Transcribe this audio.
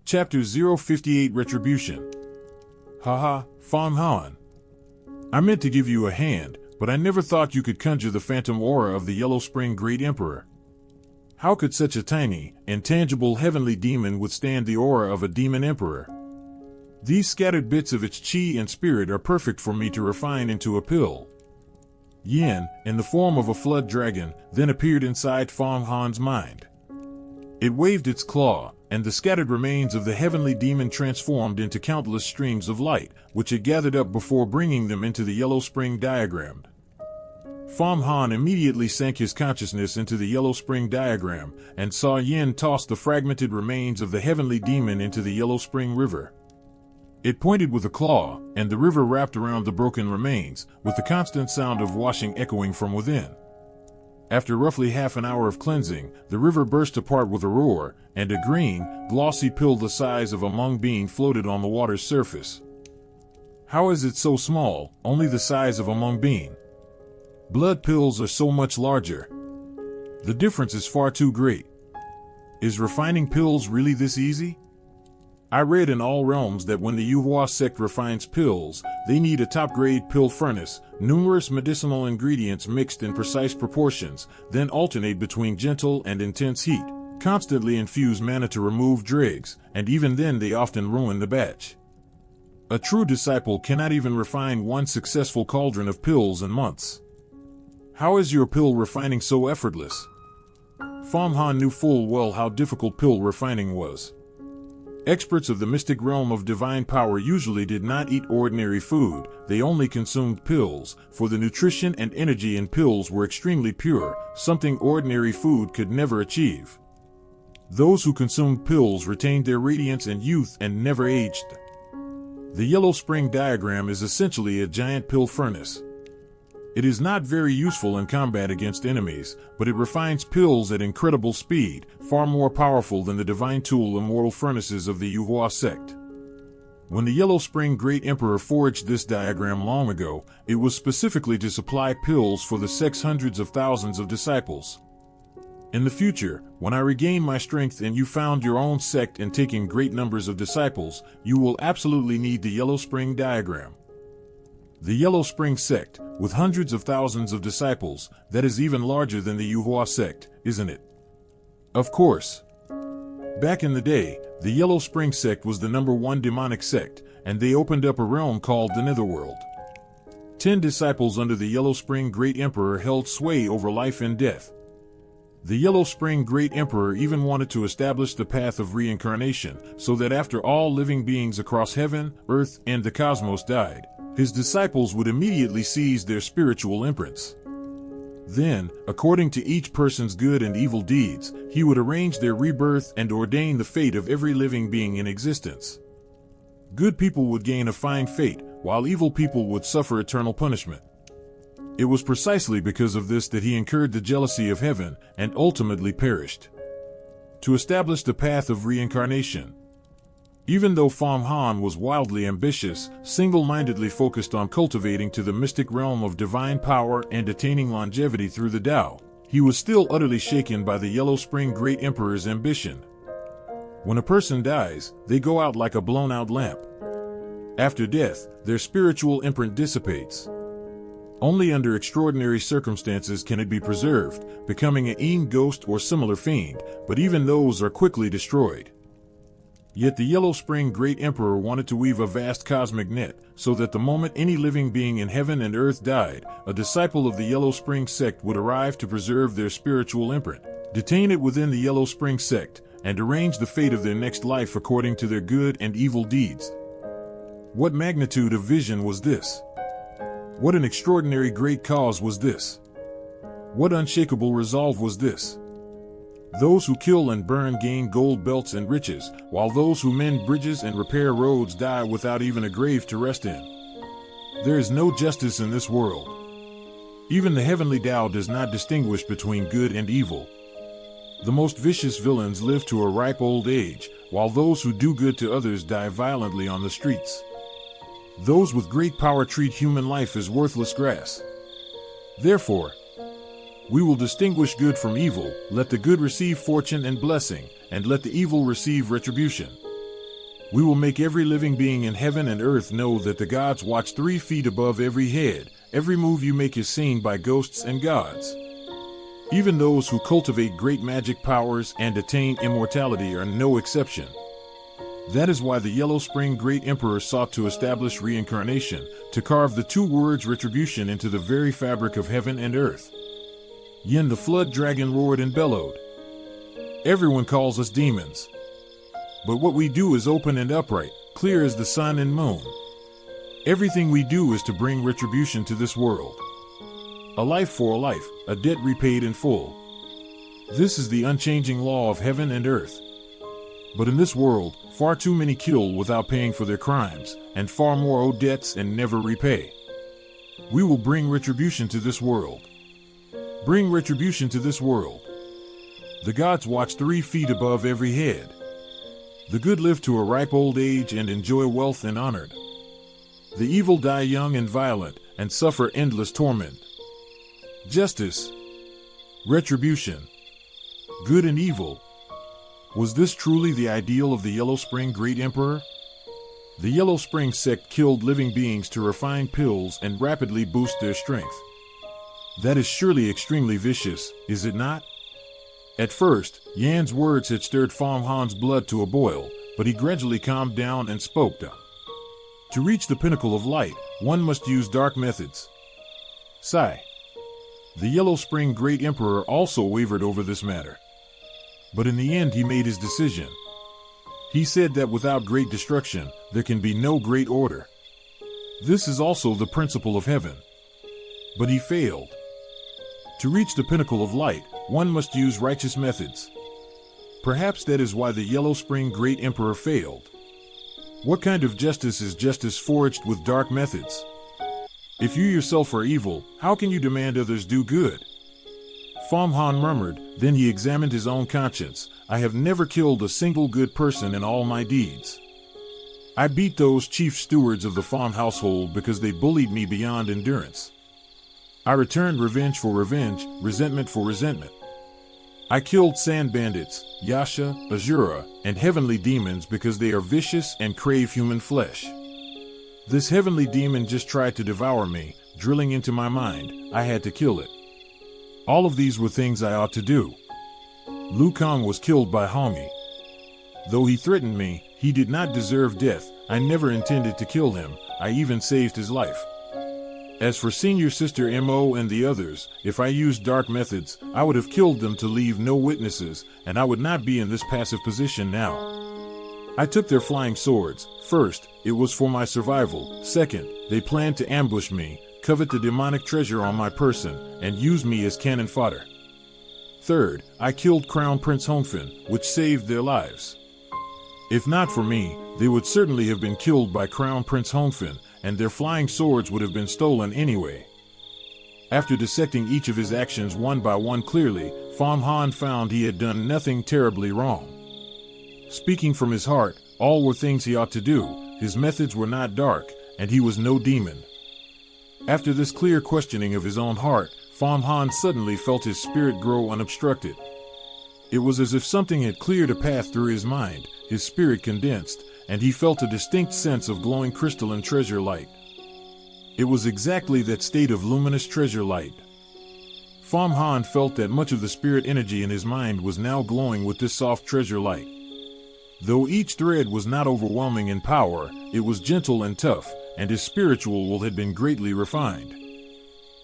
Chapter 058 Retribution. Haha, Fang Han. I meant to give you a hand, but I never thought you could conjure the phantom aura of the Yellow Spring Great Emperor. How could such a tiny, intangible heavenly demon withstand the aura of a demon emperor? These scattered bits of its chi and spirit are perfect for me to refine into a pill. Yin, in the form of a flood dragon, then appeared inside Fang Han's mind. It waved its claw, and the scattered remains of the heavenly demon transformed into countless streams of light, which it gathered up before bringing them into the Yellow Spring diagram. Fang Han immediately sank his consciousness into the Yellow Spring diagram, and saw Yin toss the fragmented remains of the heavenly demon into the Yellow Spring River. It pointed with a claw, and the river wrapped around the broken remains, with the constant sound of washing echoing from within. After roughly half an hour of cleansing, the river burst apart with a roar, and a green, glossy pill the size of a mung bean floated on the water's surface. How is it so small, only the size of a mung bean? Blood pills are so much larger. The difference is far too great. Is refining pills really this easy? I read in all realms that when the Yuhua sect refines pills, they need a top-grade pill furnace, numerous medicinal ingredients mixed in precise proportions, then alternate between gentle and intense heat, constantly infuse mana to remove dregs, and even then they often ruin the batch. A true disciple cannot even refine one successful cauldron of pills in months. How is your pill refining so effortless? Fang Han knew full well how difficult pill refining was. Experts of the mystic realm of divine power usually did not eat ordinary food, they only consumed pills, for the nutrition and energy in pills were extremely pure, something ordinary food could never achieve. Those who consumed pills retained their radiance and youth and never aged. The Yellow Spring diagram is essentially a giant pill furnace. It is not very useful in combat against enemies, but it refines pills at incredible speed, far more powerful than the divine tool immortal furnaces of the Yuhua sect. When the Yellow Spring Great Emperor forged this diagram long ago, it was specifically to supply pills for the sect's hundreds of thousands of disciples. In the future, when I regain my strength and you found your own sect and taking great numbers of disciples, you will absolutely need the Yellow Spring diagram. The Yellow Spring sect, with hundreds of thousands of disciples, that is even larger than the Yuhua sect, isn't it? Of course. Back in the day, the Yellow Spring sect was the #1 demonic sect, and they opened up a realm called the Netherworld. 10 disciples under the Yellow Spring Great Emperor held sway over life and death. The Yellow Spring Great Emperor even wanted to establish the path of reincarnation, so that after all living beings across heaven, earth, and the cosmos died, his disciples would immediately seize their spiritual imprints. Then, according to each person's good and evil deeds, he would arrange their rebirth and ordain the fate of every living being in existence. Good people would gain a fine fate, while evil people would suffer eternal punishment. It was precisely because of this that he incurred the jealousy of heaven and ultimately perished. To establish the path of reincarnation. Even though Fang Han was wildly ambitious, single-mindedly focused on cultivating to the mystic realm of divine power and attaining longevity through the Tao, he was still utterly shaken by the Yellow Spring Great Emperor's ambition. When a person dies, they go out like a blown-out lamp. After death, their spiritual imprint dissipates. Only under extraordinary circumstances can it be preserved, becoming an Yin ghost or similar fiend, but even those are quickly destroyed. Yet the Yellow Spring Great Emperor wanted to weave a vast cosmic net, so that the moment any living being in heaven and earth died, a disciple of the Yellow Spring sect would arrive to preserve their spiritual imprint, detain it within the Yellow Spring sect, and arrange the fate of their next life according to their good and evil deeds. What magnitude of vision was this? What an extraordinary great cause was this? What unshakable resolve was this? Those who kill and burn gain gold belts and riches, while those who mend bridges and repair roads die without even a grave to rest in. There is no justice in this world. Even the heavenly Tao does not distinguish between good and evil. The most vicious villains live to a ripe old age, while those who do good to others die violently on the streets. Those with great power treat human life as worthless grass. Therefore, we will distinguish good from evil, let the good receive fortune and blessing, and let the evil receive retribution. We will make every living being in heaven and earth know that the gods watch 3 feet above every head. Every move you make is seen by ghosts and gods. Even those who cultivate great magic powers and attain immortality are no exception. That is why the Yellow Spring Great Emperor sought to establish reincarnation, to carve the 2 words retribution into the very fabric of heaven and earth. Yin the flood dragon roared and bellowed. Everyone calls us demons. But what we do is open and upright, clear as the sun and moon. Everything we do is to bring retribution to this world. A life for a life, a debt repaid in full. This is the unchanging law of heaven and earth. But in this world, far too many kill without paying for their crimes, and far more owe debts and never repay. We will bring retribution to this world. Bring retribution to this world. The gods watch 3 feet above every head. The good live to a ripe old age and enjoy wealth and honor. The evil die young and violent, and suffer endless torment. Justice. Retribution. Good and evil. Was this truly the ideal of the Yellow Spring Great Emperor? The Yellow Spring sect killed living beings to refine pills and rapidly boost their strength. That is surely extremely vicious, is it not? At first, Yan's words had stirred Fang Han's blood to a boil, but he gradually calmed down and spoke up. To reach the pinnacle of light, one must use dark methods. Sigh. The Yellow Spring Great Emperor also wavered over this matter. But in the end he made his decision. He said that without great destruction, there can be no great order. This is also the principle of heaven. But he failed. To reach the pinnacle of light, one must use righteous methods. Perhaps that is why the Yellow Spring Great Emperor failed. What kind of justice is justice forged with dark methods? If you yourself are evil, how can you demand others do good? Fang Han murmured, then he examined his own conscience. I have never killed a single good person in all my deeds. I beat those chief stewards of the Fang household because they bullied me beyond endurance. I returned revenge for revenge, resentment for resentment. I killed sand bandits, Xianxia, Azura, and heavenly demons because they are vicious and crave human flesh. This heavenly demon just tried to devour me, drilling into my mind. I had to kill it. All of these were things I ought to do. Lu Kang was killed by Hongi. Though he threatened me, he did not deserve death. I never intended to kill him. I even saved his life. As for Senior Sister Mo and the others, if I used dark methods, I would have killed them to leave no witnesses, and I would not be in this passive position now. I took their flying swords. First, it was for my survival. Second, they planned to ambush me, covet the demonic treasure on my person, and use me as cannon fodder. Third, I killed Crown Prince Hongfen, which saved their lives. If not for me, they would certainly have been killed by Crown Prince Hongfen, and their flying swords would have been stolen anyway. After dissecting each of his actions one by one clearly, Fang Han found he had done nothing terribly wrong. Speaking from his heart, all were things he ought to do. His methods were not dark, and he was no demon. After this clear questioning of his own heart, Fang Han suddenly felt his spirit grow unobstructed. It was as if something had cleared a path through his mind, his spirit condensed, and he felt a distinct sense of glowing crystalline treasure light. It was exactly that state of luminous treasure light. Fang Han felt that much of the spirit energy in his mind was now glowing with this soft treasure light. Though each thread was not overwhelming in power, it was gentle and tough, and his spiritual will had been greatly refined.